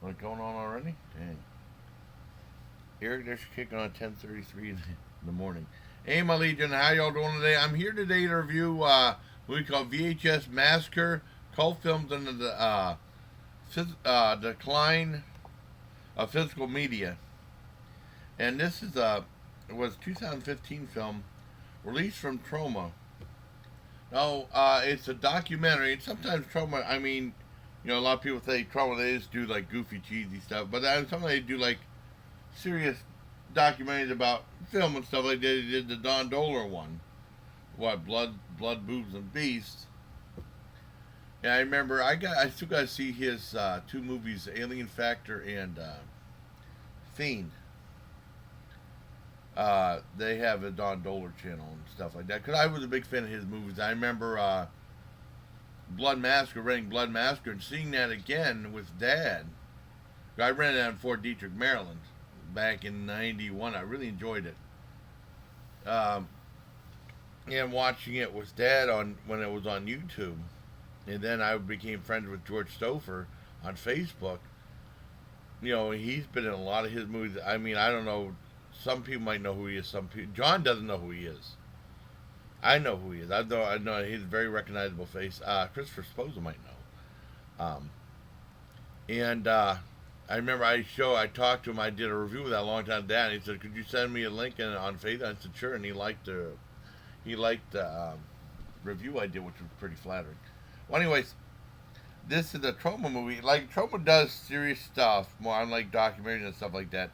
What's going on already? Dang. Eric, there's kicking on 10:33 in the morning. Hey, my Legion, how y'all doing today? I'm here today to review what we call VHS Massacre, cult films under the decline of physical media. And this is it was a 2015 film released from Troma. Now, it's a documentary. And sometimes Troma, I mean, a lot of people say Troma, they just do like goofy, cheesy stuff. But sometimes they do like serious documentaries about film and stuff like that. They did the Don Doler one. What, Blood, Boobs, and Beasts. And I remember I still got to see his two movies, Alien Factor and Fiend. They have a Don Doler channel and stuff like that. Because I was a big fan of his movies. I remember Blood Massacre, renting Blood Massacre, and seeing that again with Dad. I rented that in Fort Detrick, Maryland, back in '91. I really enjoyed it. Um, and watching it with Dad on when it was on YouTube, and then I became friends with George Stouffer on Facebook. He's been in a lot of his movies. I mean, I don't know. Some people might know who he is. Some people, John doesn't know who he is. I know who he is. I know he's a very recognizable face. Christopher Sposa might know. And I remember I talked to him. I did a review of that a long time ago. And he said, "Could you send me a link on Facebook?" I said, "Sure." And he liked the review I did, which was pretty flattering. Well, anyways, this is a Troma movie. Like Troma does serious stuff, more unlike documentaries and stuff like that.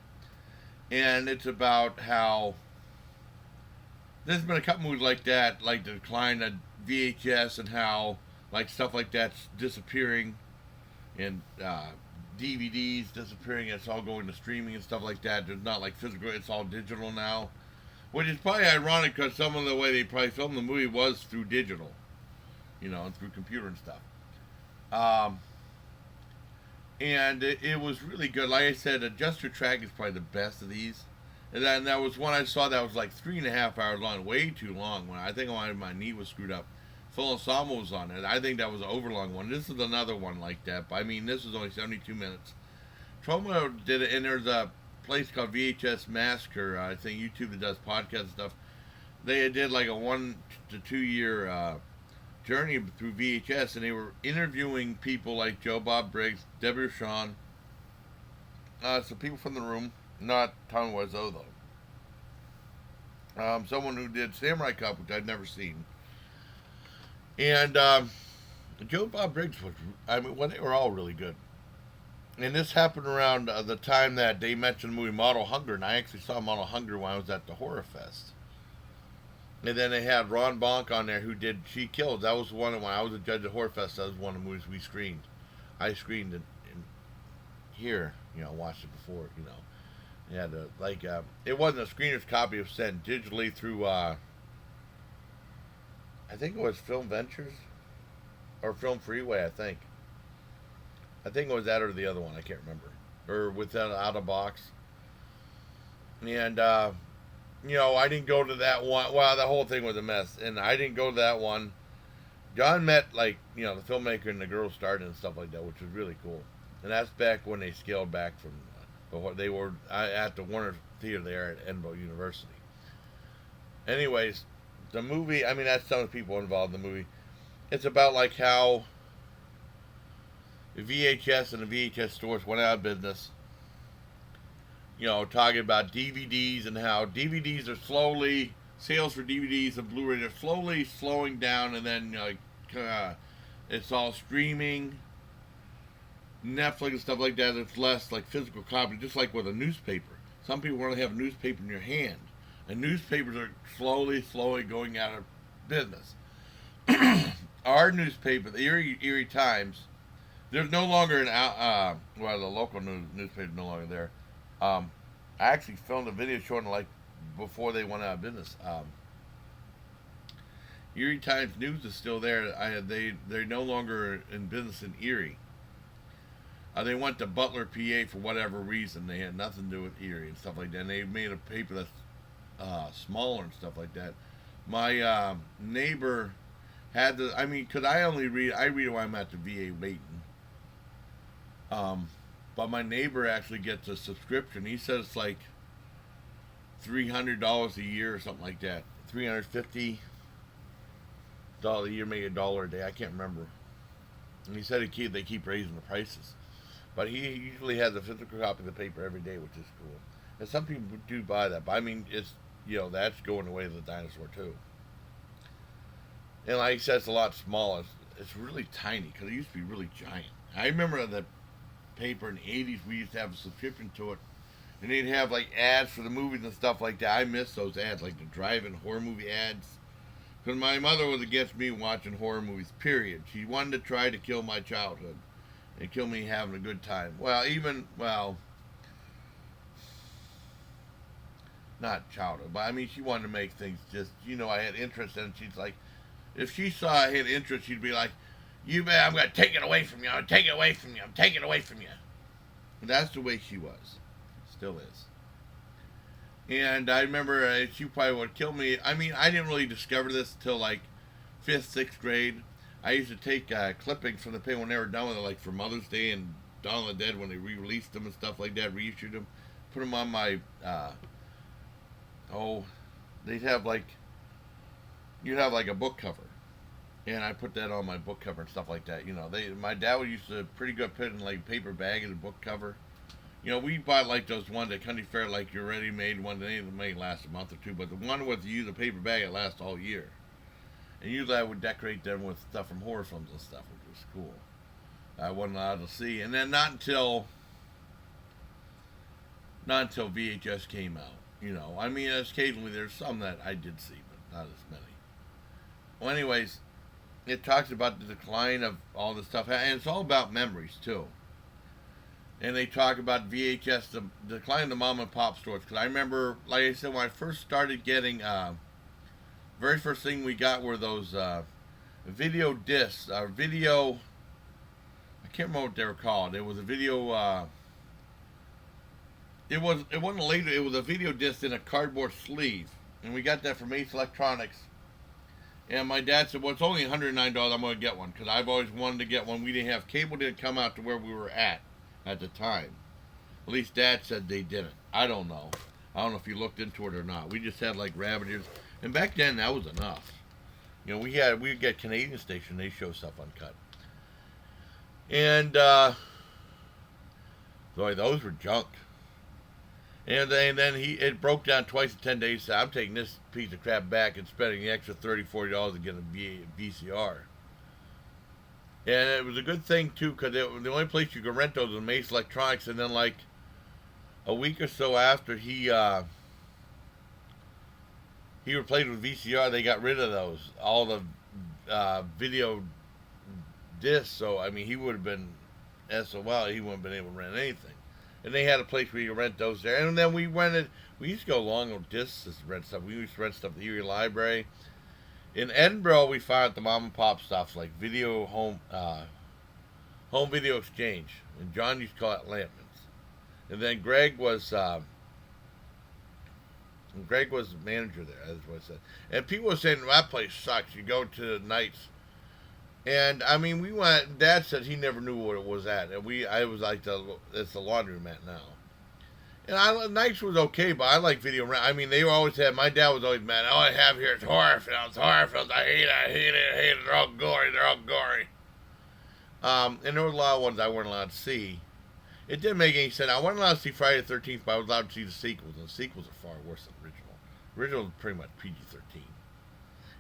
And it's about how there's been a couple movies like that, like the decline of VHS and how like stuff like that's disappearing, and DVDs disappearing. And it's all going to streaming and stuff like that. There's not like physical; it's all digital now, which is probably ironic because some of the way they probably filmed the movie was through digital, and through computer and stuff. Um, and it was really good. Like I said, Adjust Your Track is probably the best of these. And then that was one I saw that was like 3.5 hours long, way too long. When I think my knee was screwed up. Full Ensemble was on it. I think that was an overlong one. This is another one like that. But I mean, this is only 72 minutes. Troma did it, and there's a place called VHS Massacre. I think YouTube that does podcast stuff. They did like a 1 to 2 year journey through VHS, and they were interviewing people like Joe Bob Briggs, Debbie Shawn, some people from the room, not Tom Wiseau though. Someone who did Samurai Cop, which I'd never seen, and Joe Bob Briggs was. I mean, well, they were all really good. And this happened around the time that they mentioned the movie Model Hunger, and I actually saw Model Hunger when I was at the Horror Fest. And then they had Ron Bonk on there who did She Kills. That was one of when I was a judge at Horror Fest. That was one of the movies we screened. I screened it in here, watched it before, Yeah, it wasn't a screener's copy. It was sent digitally through, I think it was Film Ventures or Film Freeway. I think it was that or the other one. I can't remember. Or with that out of box. And I didn't go to that one. Well, the whole thing was a mess, and I didn't go to that one. John met the filmmaker and the girl started and stuff like that, which was really cool. And that's back when they scaled back from they were at the Warner Theater there at Edinburgh University. Anyways, the movie. I mean, that's some of the people involved in the movie. It's about like how the VHS and the VHS stores went out of business. Talking about DVDs and how DVDs are slowly sales for DVDs and Blu-ray are slowly slowing down, and then it's all streaming, Netflix and stuff like that. It's less like physical copy, just like with a newspaper. Some people want to have a newspaper in your hand, and newspapers are slowly going out of business. Our newspaper, the Erie Times, there's no longer the local newspaper is no longer there. I actually filmed a video showing like before they went out of business. Erie Times News is still there. They're no longer in business in Erie. They went to Butler, PA for whatever reason. They had nothing to do with Erie and stuff like that. And they made a paper that's smaller and stuff like that. My neighbor had cause I read it when I'm at the VA waiting. But my neighbor actually gets a subscription. He says it's like $300 a year or something like that. $350 a year, maybe $1 a day. I can't remember. And he said they keep raising the prices. But he usually has a physical copy of the paper every day, which is cool. And some people do buy that. But I mean, it's, that's going away as a dinosaur too. And like I said, it's a lot smaller. It's really tiny because it used to be really giant. I remember the paper in the 80s, we used to have a subscription to it. And they'd have like ads for the movies and stuff like that. I miss those ads, like the drive-in horror movie ads. Because my mother was against me watching horror movies, period. She wanted to try to kill my childhood and kill me having a good time. Not childhood, but I mean, she wanted to make things just, I had interest in it. She's like, if she saw I had interest, she'd be like, you bet, I'm going to take it away from you. I'm going to take it away from you. I'm taking it away from you. And that's the way she was. Still is. And I remember she probably would kill me. I mean, I didn't really discover this until like 5th, 6th grade. I used to take clippings from the paper when they were done with it, like for Mother's Day and Dawn of the Dead when they re-released them and stuff like that, reissued them, put them on my, they'd have like, you'd have like a book cover. And I put that on my book cover and stuff like that. My dad would used to pretty good put in like paper bag as a book cover. We bought like those ones at Country Fair, like your ready-made ones. They may last a month or two, but the one with you use a paper bag, it lasts all year. And usually I would decorate them with stuff from horror films and stuff, which was cool. I wasn't allowed to see, and then not until VHS came out. I mean, occasionally there's some that I did see, but not as many. Well, anyways, it talks about the decline of all this stuff, and it's all about memories too. And they talk about VHS, the decline of the mom and pop stores. Because I remember, like I said, when I first started getting, very first thing we got were those video discs, I can't remember what they were called. It was a video, it wasn't later, it was a video disc in a cardboard sleeve. And we got that from Ace Electronics. And my dad said, well, it's only $109, I'm going to get one. Because I've always wanted to get one. We didn't have, cable didn't come out to where we were at the time. At least Dad said they didn't. I don't know. I don't know if you looked into it or not. We just had like rabbit ears. And back then that was enough. We'd get Canadian station, they show stuff uncut. And boy, those were junk. And then it broke down twice in 10 days. So I'm taking this piece of crap back and spending the extra $30, $40 to get a VCR. And it was a good thing too, because the only place you could rent those was Ace Electronics. And then like a week or so after he replaced with VCR, they got rid of those, all the video discs. So I mean, he would have been SOL. He wouldn't have been able to rent anything. And they had a place where you rent those there. And then we used to go along with discs to rent stuff. We used to rent stuff at the Erie Library. In Edinburgh, we found the mom and pop stuff like home video exchange, and John used to call it Lampman's. And then Greg was the manager there. That's what I said. And people were saying that place sucks. You go to the nights, and I mean, we went. Dad said he never knew what it was at, and I was like it's the laundromat now. And nights was okay, but I like video rent. I mean, they always had, my dad was always mad. All I have here is horror films. I hate it. They're all gory. And there were a lot of ones I wasn't allowed to see. It didn't make any sense. I wasn't allowed to see Friday the 13th, but I was allowed to see the sequels. And the sequels are far worse than the original. The original was pretty much PG-13.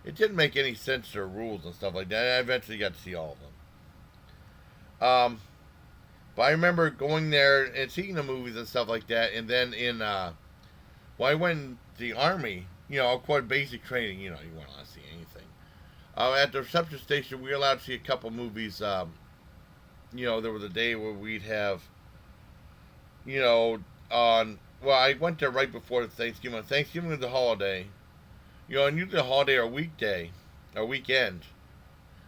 It didn't make any sense to the rules and stuff like that. I eventually got to see all of them. But I remember going there and seeing the movies and stuff like that. And then I went in the Army, quite basic training, you weren't allowed to see anything. At the reception station, we were allowed to see a couple movies. There was a day where we'd have, I went there right before Thanksgiving. Thanksgiving was a holiday, and usually a holiday or weekday, or weekend.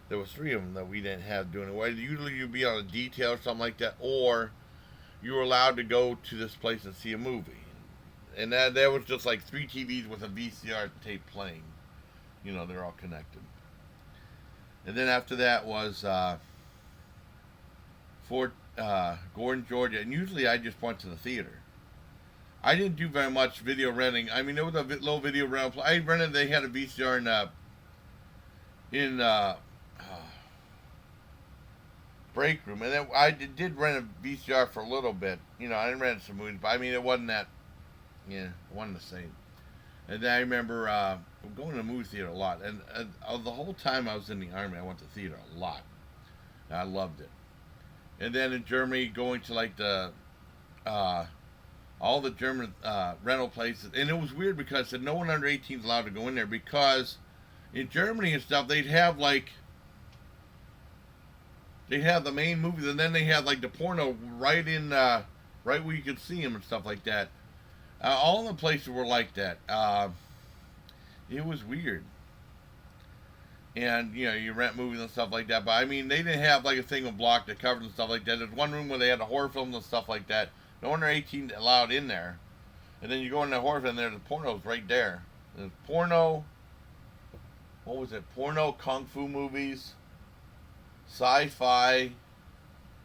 There was 3 of them that we didn't have doing it. Usually you'd be on a detail or something like that, or you were allowed to go to this place and see a movie. And there was just like 3 TVs with a VCR tape playing. They're all connected. And then after that was Gordon, Georgia, and usually I just went to the theater. I didn't do very much video renting. I mean, there was a little video rental. I rented. They had a VCR in break room, and then I did rent a VCR for a little bit. You know, I didn't rent some movies, but I mean, it wasn't that. Yeah, it wasn't the same. And then I remember going to the movie theater a lot, and the whole time I was in the army, I went to theater a lot. And I loved it. And then in Germany, going to like the all the German rental places, and it was weird because no one under 18 is allowed to go in there because in Germany and stuff they'd have like they have the main movies, and then they had like the porno right in right where you could see them and stuff like that. All the places were like that. It was weird. And you know, you rent movies and stuff like that. But I mean, they didn't have like a single block that covered and stuff like that. There's one room where they had the horror films and stuff like that. No under 18 allowed in there. And then you go in the horror film, there's the pornos right there. There's porno. What was it? Porno, kung fu movies, sci-fi,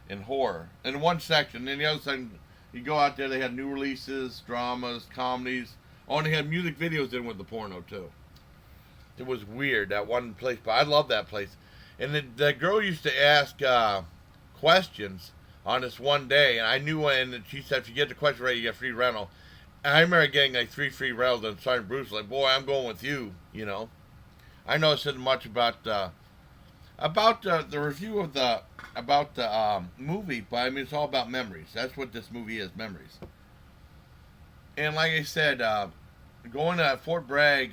and horror in one section. And the other section, you go out there, they had new releases, dramas, comedies. Oh, and they had music videos in with the porno too. It was weird, that one place, but I love that place. And the girl used to ask questions on this one day, and I knew when she said, if you get the question right, you get free rental. And I remember getting like 3 free rentals, and Sergeant Bruce was like, boy, I'm going with you, you know. I know it said much about the review of the movie, but I mean, it's all about memories. That's what this movie is, memories. And like I said, going to Fort Bragg,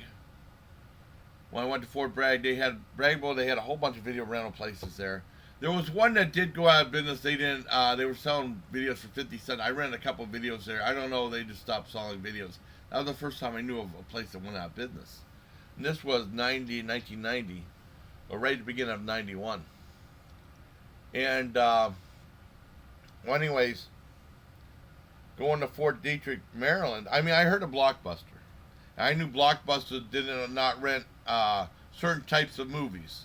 when I went to Fort Bragg, they had a whole bunch of video rental places there. There was one that did go out of business. They didn't. They were selling videos for 50 cents. I rented a couple of videos there. I don't know. They just stopped selling videos. That was the first time I knew of a place that went out of business. And this was 1990, or right at the beginning of 91. And well, anyways, going to Fort Detrick, Maryland. I mean, I heard of Blockbuster. I knew Blockbuster didn't not rent certain types of movies.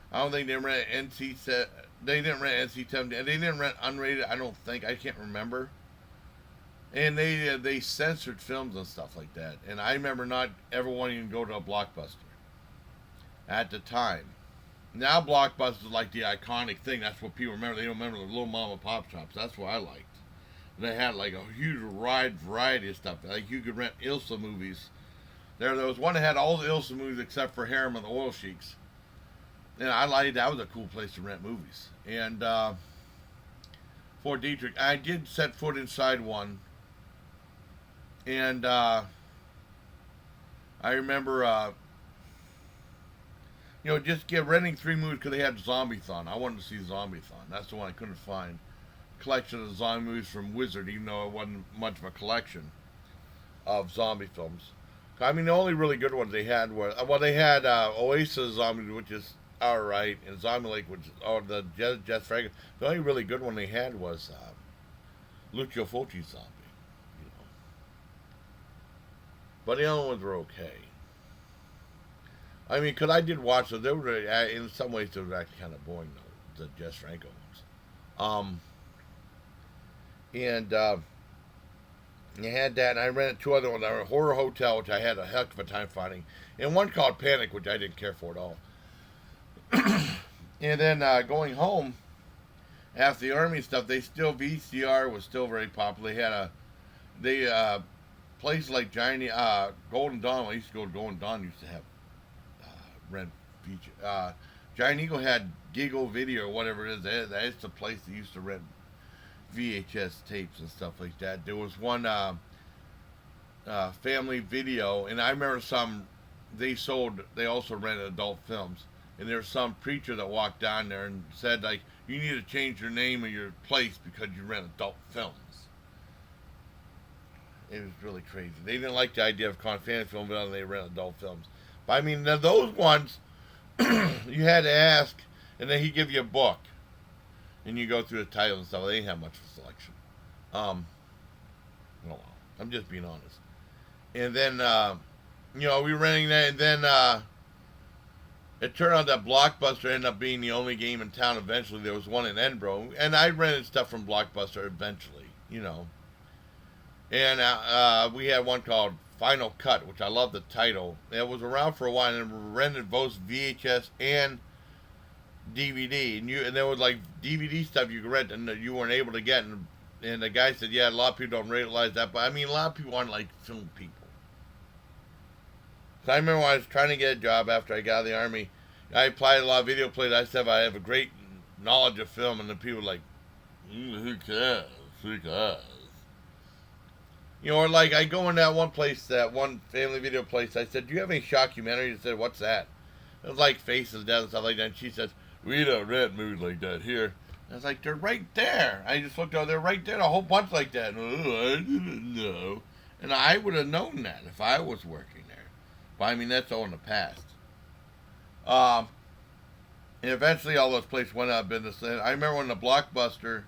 I don't think they rent They didn't rent NC-17. They didn't rent unrated. I don't think. I can't remember. And they censored films and stuff like that. And I remember not ever wanting to go to a Blockbuster at the time. Now Blockbuster is like the iconic thing. That's what people remember. They don't remember the little mom and pop shops. That's what I liked. They had like a huge wide variety of stuff. Like you could rent Ilsa movies. There was one that had all the Ilsa movies except for Harem of the Oil Sheiks. And I liked that. Was a cool place to rent movies. And Fort Detrick, I did set foot inside one. And I remember, just renting 3 movies because they had Zombie-thon. I wanted to see Zombie-thon. That's the one I couldn't find. Collection of zombie movies from Wizard, even though it wasn't much of a collection of zombie films. I mean, the only really good ones they had were, they had Oasis Zombie, which is alright, and Zombie Lake, which is, the Jess Franco. The only really good one they had was Lucio Fulci's Zombie, But the other ones were okay. I mean, because I did watch them. They were, in some ways, they were actually kind of boring, though, the Jess Franco ones. And you had that, and I rented 2 other ones. There were Horror Hotel, which I had a heck of a time finding, and one called Panic, which I didn't care for at all. And then going home after the army stuff, VCR was still very popular. They had places like Golden Dawn. When I used to go to Golden Dawn, used to have rent feature. Giant Eagle had Giggle Video or whatever it is. That's the place that used to rent VHS tapes and stuff like that. There was one family video, and I remember they also rented adult films, and there was some preacher that walked down there and said, like, you need to change your name of your place because you rent adult films. It was really crazy. They didn't like the idea of calling family film, but they rent adult films. But I mean, those ones, you had to ask, and then he'd give you a book. And you go through the title and stuff. They didn't have much of a selection. Well, I'm just being honest. And then, we were renting that. And then it turned out that Blockbuster ended up being the only game in town eventually. There was one in Edinburgh, and I rented stuff from Blockbuster eventually, you know. And we had one called Final Cut, which I love the title. It was around for a while and rented both VHS and DVD. And there was like DVD stuff you could rent and you weren't able to get. And the guy said, yeah, a lot of people don't realize that. But I mean, a lot of people aren't like film people. So I remember when I was trying to get a job after I got out of the Army, I applied a lot of video plays. I said I have a great knowledge of film. And the people were like, who cares? Who cares? You know, or like I go in that one place, that one family video place. I said, "Do you have any shockumentaries?" She said, "What's that?" It was like Faces of Death and stuff like that. And she says, "We don't rent movies like that here." And I was like, "They're right there." I just looked over, they're right there, a whole bunch like that. Oh, I didn't know, and I would have known that if I was working there. But I mean, that's all in the past. And eventually, all those places went out of business. And I remember when the Blockbuster,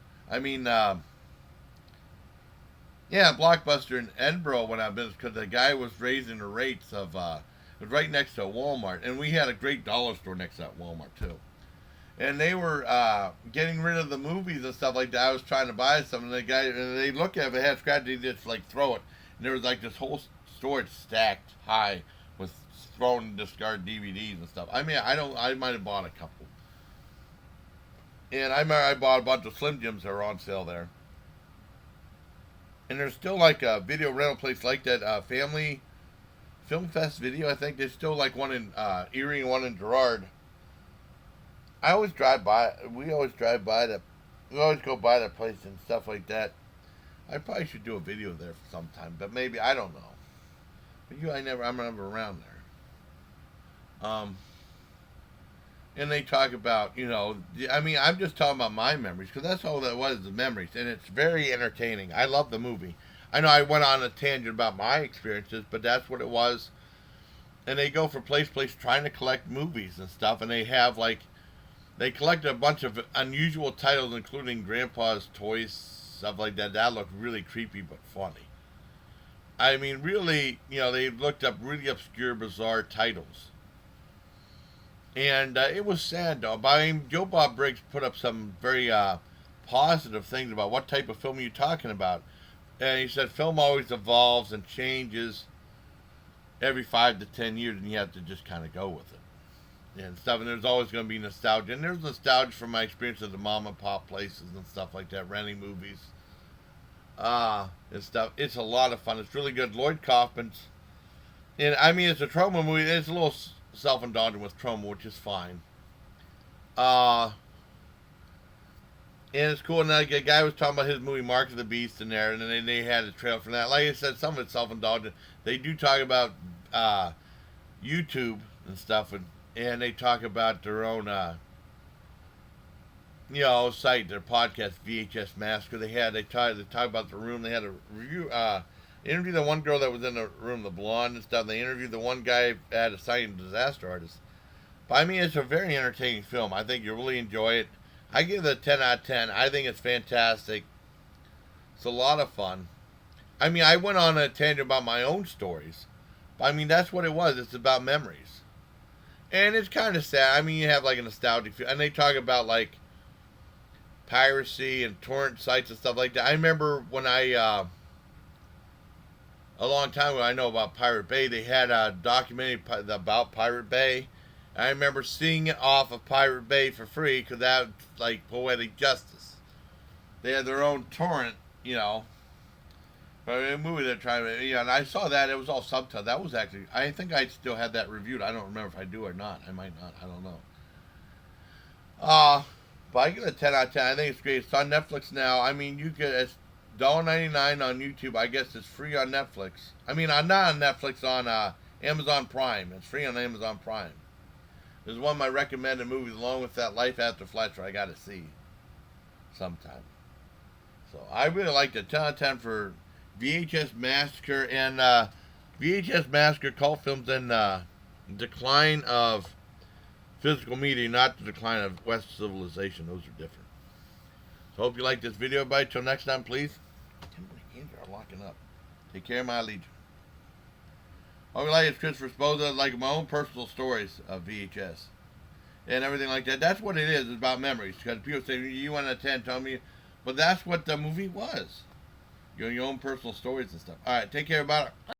yeah, Blockbuster in Edinburgh went out of business because the guy was raising the rates of, it was right next to Walmart. And we had a great dollar store next to that Walmart, too. And they were getting rid of the movies and stuff like that. I was trying to buy some, and the guy, and they look at it, if it had scratches, they just like throw it. And there was like this whole storage stacked high with thrown and discarded DVDs and stuff. I mean, I might have bought a couple. And I remember I bought a bunch of Slim Jims that were on sale there. And there's still like a video rental place like that, Family Film Fest Video. I think there's still like one in Erie and one in Girard. I always drive by. We always drive by that. We always go by that place and stuff like that. I probably should do a video there for some time, but maybe I don't know. But I'm never around there. And they talk about, you know, I mean, I'm just talking about my memories because that's all that was, the memories, and it's very entertaining. I love the movie. I know I went on a tangent about my experiences, but that's what it was. And they go from place to place trying to collect movies and stuff, and they have like, they collected a bunch of unusual titles, including Grandpa's Toys, stuff like that. That looked really creepy but funny. I mean, really, you know, they looked up really obscure, bizarre titles. And it was sad, though. But I mean, Joe Bob Briggs put up some very positive things about what type of film you're talking about. And he said film always evolves and changes every 5 to 10 years, and you have to just kind of go with it. And stuff, and there's always going to be nostalgia. And there's nostalgia from my experience at the mom and pop places and stuff like that, renting movies. And stuff. It's a lot of fun. It's really good. Lloyd Kaufman's. And I mean, it's a Troma movie. It's a little self-indulgent with Troma, which is fine. And it's cool. And like, a guy was talking about his movie Mark of the Beast in there, and then they had a trailer for that. Like I said, some of it's self-indulgent. They do talk about YouTube and stuff, and they talk about their own, you know, site, their podcast, VHS Massacre. They talk about the room. They had a review. Interviewed the one girl that was in the room, the blonde and stuff. They interviewed the one guy at a sighting disaster artist. But I mean, it's a very entertaining film. I think you'll really enjoy it. I give it a 10 out of 10. I think it's fantastic. It's a lot of fun. I mean, I went on a tangent about my own stories. But I mean, that's what it was. It's about memories. And it's kind of sad. I mean, you have like a nostalgic feel. And they talk about like piracy and torrent sites and stuff like that. I remember when a long time ago, I know about Pirate Bay. They had a documentary about Pirate Bay. I remember seeing it off of Pirate Bay for free because that's like poetic justice. They had their own torrent, you know. But a movie they're trying to, yeah, and I saw that. It was all subtitled. That was actually, I think I still had that reviewed. I don't remember if I do or not. I might not. I don't know. But I give it a 10 out of 10. I think it's great. It's on Netflix now. I mean, you could, it's $1.99 on YouTube. I guess it's free on Netflix. I mean, not on Netflix, on Amazon Prime. It's free on Amazon Prime. It's one of my recommended movies, along with that Life After Fletcher. I got to see sometime. So I really liked it. 10 out of 10 for VHS Massacre and VHS Massacre cult films and decline of physical media, not the decline of West civilization. Those are different. So hope you like this video, everybody. Till next time, please. My hands are locking up. Take care of my legion. Hope you like it. Christopher Sposa, like my own personal stories of VHS. and everything like that. That's what it is. It's about memories. Because people say, you want to attend, tell me. But that's what the movie was. Your own personal stories and stuff. All right, take care about it.